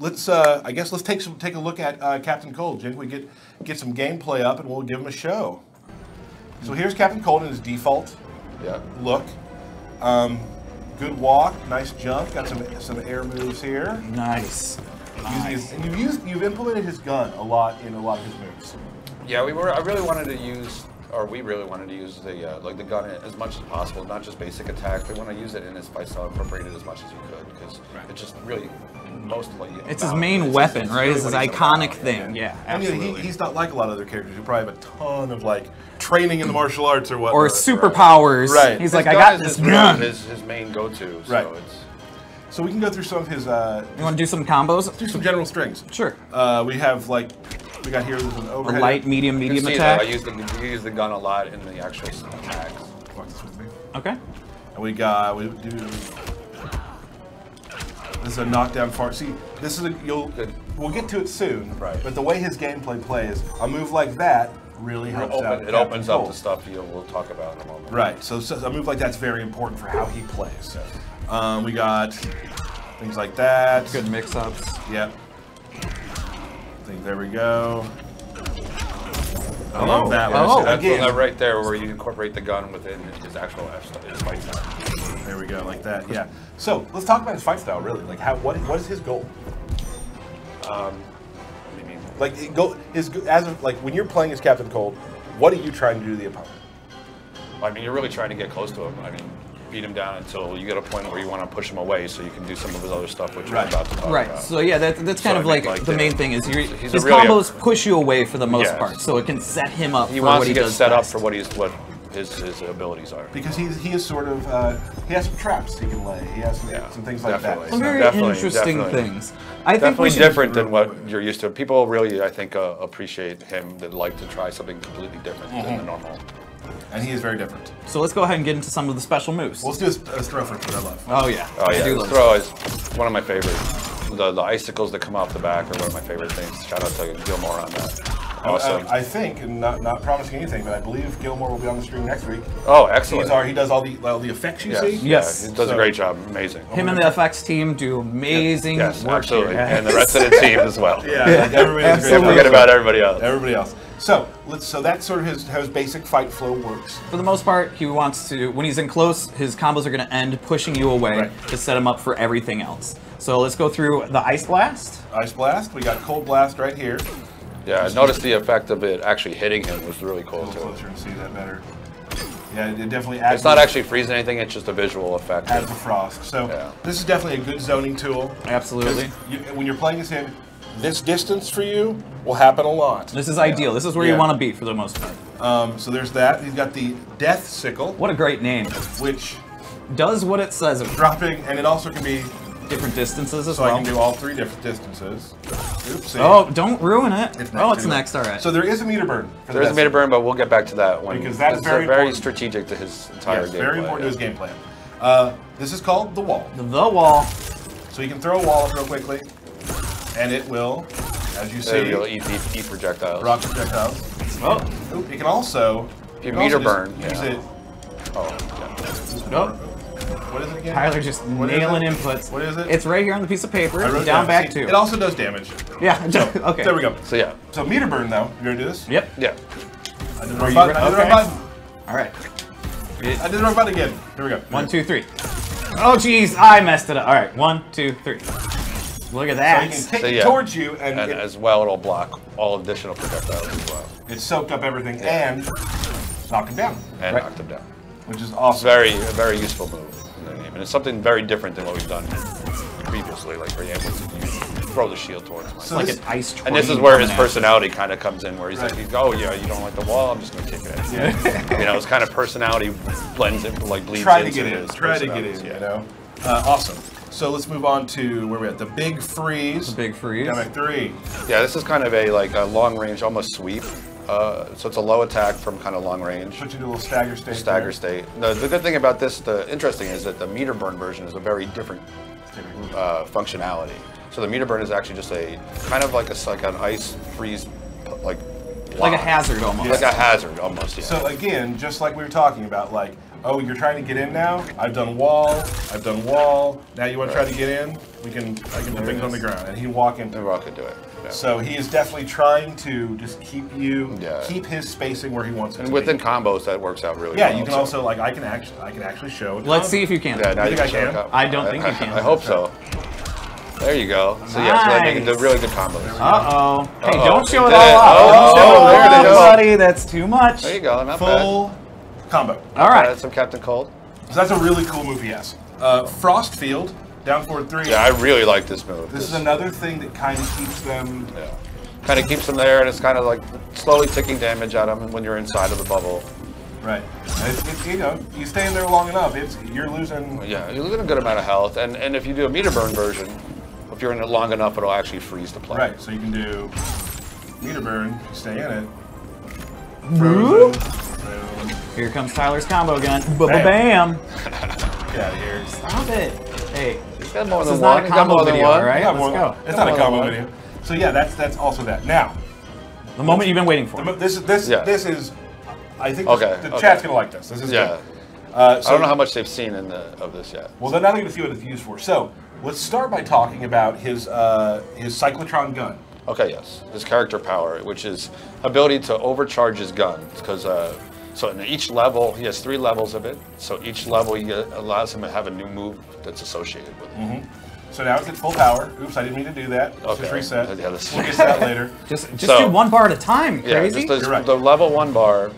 let's I guess let's take a look at Captain Cold. Jake, we get some gameplay up, and we'll give him a show. So here's Captain Cold in his default look. Good walk, nice jump. Got some air moves here. Nice. And you've implemented his gun a lot in a lot of his moves. Yeah, I really wanted to use, or we really wanted to use the like the gun as much as possible, not just basic attacks. We want to use it in his fight style, incorporate it as much as you could, because it just really mostly. It's his main weapon, right? It's his iconic thing. Yeah, absolutely. I mean, he's not like a lot of other characters who probably have a ton of like training in the martial arts or whatnot. Or superpowers. Right. He's like, I got this gun. His main go-to. So right. It's. So we can go through some of his. You want to do some combos? Let's do some general strings. Sure. We have like. We got here with an overhead. A light, medium attack. You use the gun a lot in the actual attacks. Walk this with me. Okay. And we do. This is a knockdown fart. See, this is we'll get to it soon. Right. But the way his gameplay plays, a move like that really helps out. It opens up the stuff we'll talk about in a moment. Right. So a move like that's very important for how he plays. We got things like that. Good mix-ups. Yep. There we go. I love that one. Again, right there where you incorporate the gun within his actual his fight style. There we go, like that. Yeah. So let's talk about his fight style, really. Like, what is his goal? Like, when you're playing as Captain Cold, what are you trying to do to the opponent? I mean, you're really trying to get close to him. I mean, beat him down until you get a point where you want to push him away, so you can do some of his other stuff, which we're about to talk about. So yeah, that's kind of like the main thing is his really combos push you away for the most part, so it can set him up. He for wants what to he get does set up best. for what his abilities are. Because he is sort of he has some traps he can lay. He has some things like that. Some very interesting things. I think definitely different than what you're used to. People really, I think, appreciate him that like to try something completely different than the normal. And he is very different. So let's go ahead and get into some of the special moves. Well, let's do a throw first, which I love. Oh yeah. Oh yeah. The throw is one of my favorites. The icicles that come off the back are one of my favorite things. Shout out to Gilmore on that. Awesome. I think, and not promising anything, but I believe Gilmore will be on the stream next week. Oh, excellent. He does all the effects you see. Yes. Yeah, he does a great job. Amazing. Him and the FX team do amazing work. Absolutely. Here. And the rest of the team as well. Yeah. Everybody's Don't forget about everybody else. Everybody else. So that's sort of how his basic fight flow works. For the most part, he wants to, when he's in close, his combos are going to end pushing you away to set him up for everything else. So let's go through the Ice Blast. Ice Blast. We got Cold Blast right here. Yeah, I noticed the effect of it actually hitting him was really cool too. Closer and see that better. Yeah, it definitely adds. It's not actually freezing anything; it's just a visual effect. Adds the frost. So this is definitely a good zoning tool. Absolutely. When you're playing as him, this distance for you will happen a lot. This is ideal. This is where you want to be for the most part. So there's that. He's got the Death Sickle. What a great name. Which does what it says. Dropping, and it also can be different distances as well. well. So I can do all 3 different distances. Oopsie. Oh, don't ruin it. It's next. All right. So there is a meter burn. There is a meter burn, but we'll get back to that one. Because that's very strategic to his entire gameplay. Very important to his game plan. This is called the wall. The wall. So you can throw a wall up real quickly, and it will, as you see, it'll eat projectiles. Rock projectiles. Oh, you can also meter burn. Use it. Nope. What is it again? Tyler just nailing inputs. What is it? It's right here on the piece of paper. I wrote down back 2. It also does damage. Yeah. Okay. There we go. So yeah. So meter burn though. You ready to do this? Yep. Yeah. I did the wrong button. All right. I did the wrong button again. Here we go. 1, 2, 3. Oh jeez, I messed it up. All right. 1, 2, 3. Look at that. So you can kick it towards you, and as well it'll block all additional projectiles as well. It soaked up everything and knocked him down. And knocked him down. Which is awesome. It's a very useful move in the game. And it's something very different than what we've done previously, like being able to throw the shield towards him. So like an ice train. And this is where his personality kind of comes in, where he's like, oh yeah, you don't like the wall, I'm just gonna kick it at you. You know, his kind of personality blends in, like bleeds Try to into get in. his Try to get in. You know. Awesome. So let's move on to where we're at. The Big Freeze. The Big Freeze. Down at 3. Yeah, this is kind of a long range, almost sweep. So it's a low attack from kind of long range. Put you to a little stagger state. Stagger state. The good thing about this, the interesting is that the meter burn version is a very different functionality. So the meter burn is actually just a kind of like an ice freeze, like a hazard almost. Like a hazard almost. Yeah. So again, just like we were talking about, like Oh, you're trying to get in now? I've done wall. I've done wall. Now you want to try to get in? I can put things on the ground, and he walk into it. And walk into it. Yeah. So he is definitely trying to just keep his spacing where he wants it to And within be. combos, that works out really Yeah, well. you can also I can actually show. Let's see if you can. Yeah, now You think I show can? I don't think you can. I hope so. There you go. So yeah, so making the really good combos. Uh-oh. Hey, Uh-oh. don't show it Did all it. off. Don't show Oh, it there all it is. off, buddy. That's too much. There you go. Not full combo. All right. That's some Captain Cold. So that's a really cool move he has. Frost Field, down forward 3. Yeah, I really like this move. This is another thing that kind of keeps them. Yeah. Kind of keeps them there, and it's kind of like slowly ticking damage at them when you're inside of the bubble. Right. It's, you know, you stay in there long enough, you're losing. Yeah, you're losing a good amount of health, and if you do a meter burn version, if you're in it long enough, it'll actually freeze the player. Right. So you can do meter burn, stay in it. Whoop. Frozen. Here comes Tyler's combo gun. Bam. Bam. Get out of here. Stop it. Hey, He's got more this than is one. not a He's got combo more than video, one. all right? Yeah, Let's go. It's not a combo one. video. So yeah, that's also that. Now, The moment you've been waiting for. this is. I think the chat's gonna like this. This is Yeah. good. I don't know how much they've seen of this yet. Well, they're not going to see what it's used for. So let's start by talking about his cyclotron gun. Okay, yes. His character power, which is ability to overcharge his gun. Because so in each level, he has 3 levels of it. So each level allows him to have a new move that's associated with it. Mm-hmm. So now it's at full power. Oops, I didn't mean to do that. Let's just reset. Yeah, we'll get to that later. Just do one bar at a time, crazy. Yeah, just the level 1 bar,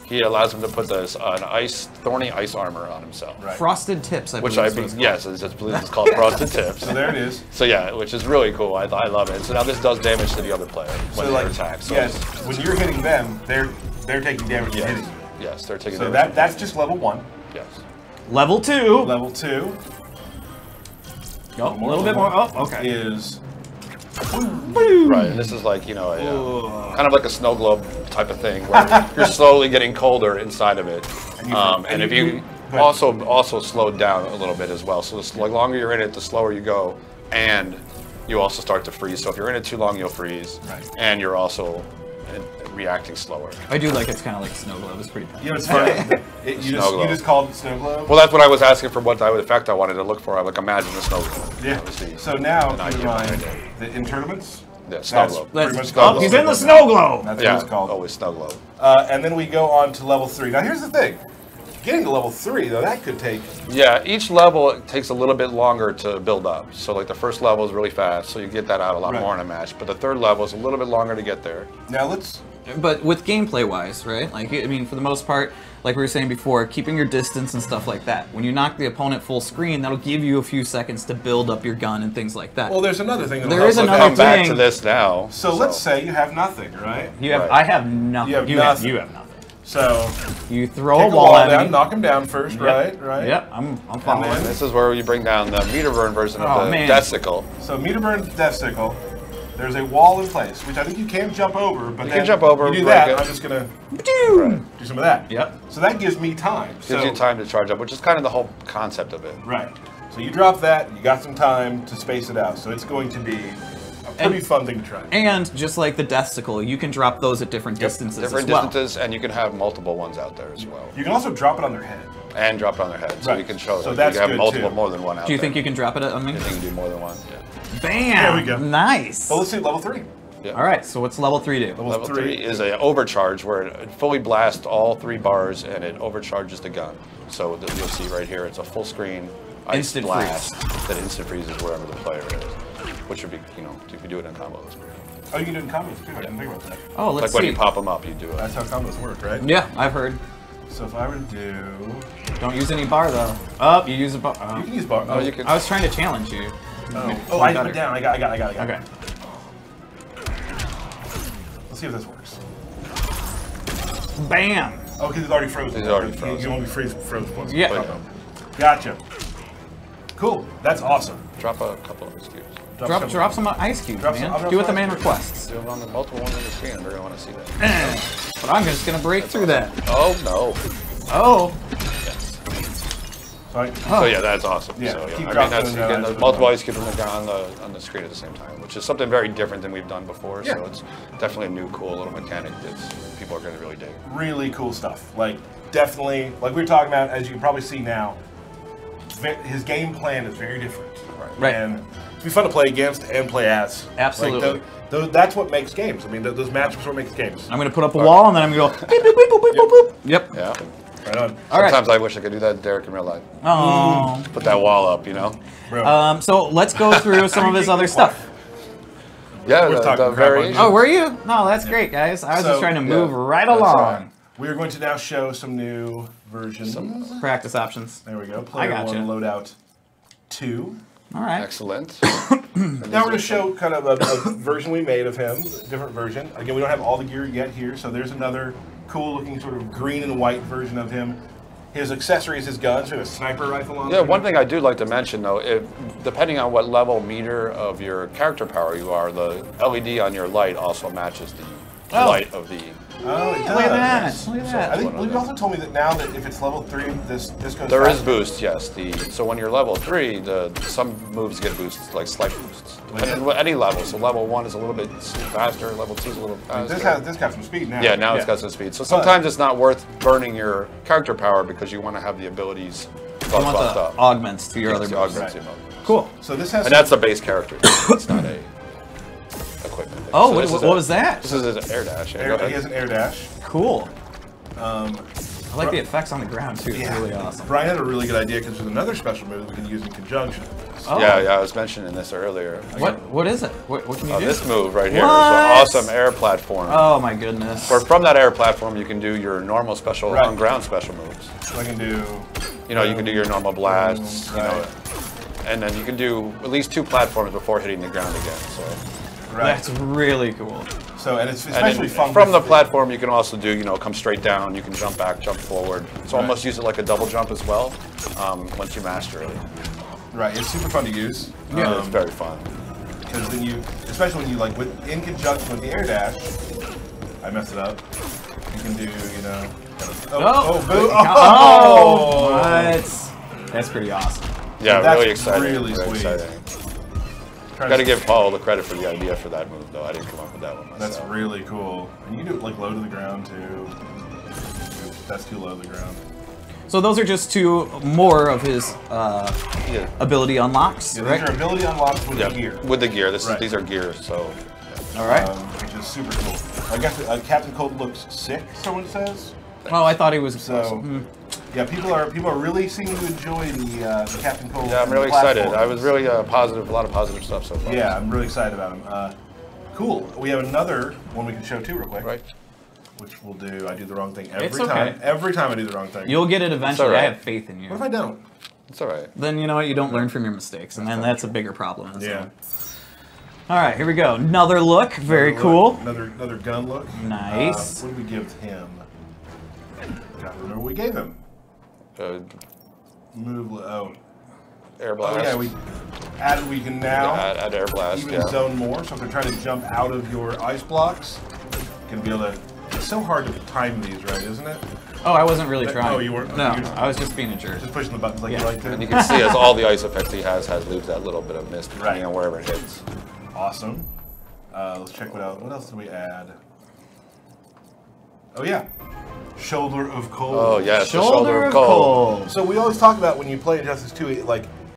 he allows him to put thorny ice armor on himself. Right. Frosted tips, I believe. I believe it's called frosted tips. So there it is. So yeah, which is really cool. I love it. So now this does damage to the other player when they attack. So yes, when you're hitting them, they're taking damage and hitting you. Yes, they're taking So damage. that's just level 1. Yes. Level 2. Level 2. Oh, a little bit more. Oh, okay. Is Right, and this is like, kind of like a snow globe type of thing where you're slowly getting colder inside of it. And if you also slowed down a little bit as well. So the longer you're in it, the slower you go, and you also start to freeze. So if you're in it too long, you'll freeze, and you're also reacting slower. I do like it's kind of like snow globe. It's pretty fun. You know, it's funny. You just called it snow globe. Well, that's what I was asking for. What effect I wanted to look for. I like imagine the snow globe. Yeah. So now, keep in mind that in tournaments, yeah, snow globe. Pretty much called he's in the snow globe. That's what it's called. Always snow globe. And then we go on to level 3. Now here's the thing. Getting to level 3, though, that could take... Yeah, each level takes a little bit longer to build up. So like the first level is really fast, so you get that out a lot more in a match. But the third level is a little bit longer to get there. Now let's... But with gameplay-wise, right? Like, I mean, for the most part, like we were saying before, keeping your distance and stuff like that. When you knock the opponent full screen, that'll give you a few seconds to build up your gun and things like that. Well, there's another thing. There is another come back thing. to this now. So let's say you have nothing, right? You have. I have nothing. You have nothing. You have nothing. So you throw take a wall at down, me. knock him down first, right? Yep, I'm following. This is where you bring down the meter burn version of the death sickle. So meter burn death sickle. There's a wall in place, which I think you can jump over, but you can jump over. You do that. I'm just gonna do some of that. Yep. So that gives me time. Gives you time to charge up, which is kind of the whole concept of it. Right. So you drop that, you got some time to space it out. So it's going to be a pretty fun thing to try. And just like the death sickle, you can drop those at different distances different as well. distances, and you can have multiple ones out there as well. You can also drop it on their head. And drop it on their head, so you can show so that you can have multiple, more than one out there. Do you think you can drop it on me? I think you can do more than one, yeah. Bam! There we go. Nice. Well, let's see level 3. Yeah. All right, so what's level 3 do? Level 3 is an overcharge where it fully blasts all 3 bars and it overcharges the gun. So you'll see right here, it's a full screen ice Instant blast that instant freezes wherever the player is. Which would be, if you do it in combos, that's pretty cool. Oh, you can do it in combos too. I didn't think about that. Oh, let's like see. when you pop them up, you do it. That's how combos work, right? Yeah, I've heard. So if I were to do... Don't use any bar though. Oh, you use a bar. You can use bar. Oh, you can. I was trying to challenge you. Oh, I put it down. I got it. Okay. Let's see if this works. Bam! Oh, because it's already frozen. It's already frozen. You only freeze frozen once. Yeah. Okay. Gotcha. Cool. That's awesome. Drop a couple of these cubes. Drop some ice cubes, man. Do what the man requests. Do them on multiple ones on the screen, and they're going to want to see that. But I'm just going to break through that. Oh, no. Oh. So So yeah, that's awesome. Yeah, so, keep I mean, that's, dropping you them, get multiple ice cubes on the screen at the same time, which is something very different than we've done before. Yeah. So it's definitely a new, cool little mechanic that people are going to really dig. Really cool stuff. Like, definitely, like we were talking about, as you can probably see now, his game plan is very different. Right. And it's be fun to play against and play as. Absolutely. Like, that's what makes games. I mean, those matchups are what makes games. I'm going to put up a wall, and then I'm going to go beep, boop, beep, boop, beep, boop, boop. Yep. Yeah. Right on. All right. Sometimes I wish I could do that, Derek, in real life. Oh. Put that wall up, you know? Bro. So let's go through some of his other stuff. Yeah, We're talking the crap on variation. you. Oh, were you? No, that's great, guys. I was just trying to move right that's along. all right. We are going to now show some new versions. Practice options. There we go. Player gotcha. 1 loadout 2. All right. Excellent. Now we're going to show kind of a version we made of him, a different version. Again, we don't have all the gear yet here, so there's another cool looking sort of green and white version of him. His accessories, his guns, we have a sniper rifle on. Yeah, one thing I do like to mention though, depending on what level meter of your character power you are, the LED on your light also matches the light of the. Oh, it does. Look at that. Look at that. I think you also told me that now that if it's level 3, this goes There is faster. boost, yes. So when you're level 3, some moves get boosts, like slight boosts. Depending on any level. So level 1 is a little bit faster, level 2 is a little faster. This got some speed now. Yeah, now it's got some speed. So sometimes it's not worth burning your character power because you want to have the abilities You want buffed the up. augments to your other The moves. augments, you know. Cool. So this has And that's a base character. It's not a equipment thing. Oh, So this what is was that? This is an air dash. Yeah, go he ahead. has an air dash. Cool. I like the effects on the ground too. It's really awesome. Brian had a really good idea because there's another special move we can use in conjunction. Oh. Yeah, I was mentioning this earlier. What is it? What can you do? This move right here is What? an awesome air platform. Oh my goodness. From that air platform, you can do your normal special Right. on ground special moves. So I can do. You know, you can do your normal blasts. Right. You know, and then you can do at least 2 platforms before hitting the ground again. So. Right. That's really cool. So and it's And especially then fun from the with platform, you can also do, you know, come straight down. You can jump back, jump forward. So almost use it like a double jump as well. Once you master it. Right, it's super fun to use. Yeah, it's very fun. Because then you, especially when you like in conjunction with the air dash, I messed it up. You can do, you know. Boo! Oh! What? That's pretty awesome. Yeah, That's really exciting. really very sweet. exciting. Got to give Paul the credit for the idea for that move, though. I didn't come up with that one myself. That's really cool. And you can do it like low to the ground too. That's too low to the ground. So those are just 2 more of his ability unlocks, Yeah, right? these are ability unlocks with the gear. With the gear. Right. These are gears, so. All right. Which is super cool. I guess Captain Cold looks sick, someone says. Oh, I thought he was. So, yeah, people are really seeming to enjoy the Captain Cold. Yeah, I'm really excited. platforms. I was really positive, a lot of positive stuff so far. Yeah, I'm really excited about him. Cool. We have another one we can show too, real quick. Right. Which we'll do. I do the wrong thing every It's okay. time. Every time I do the wrong thing. You'll get it eventually. all right. I have faith in you. What if I don't? It's all right. Then you know what? You don't learn from your mistakes, and then that's a bigger problem. Yeah. All right, here we go. Another look. Very Another cool. look, another gun look. Nice. What did we give him? Gotta remember what we gave him. Move. Air Oh blast. yeah, we can now add air blast. even Yeah. zone more. So if they're trying to jump out of your ice blocks, you can be able to. It's so hard to time these, right? Isn't it? Oh, I wasn't really trying. Oh, you weren't. No, you- I was just being a jerk. Just pushing the buttons like you Yeah. like to. And you can see as all the ice effects he has leaves that little bit of mist depending Right. on wherever it hits. Awesome. Let's check what else. What else did we add? Oh yeah, Shoulder of Cold. Oh yes, the Shoulder of cold. So we always talk about when you play Injustice 2, like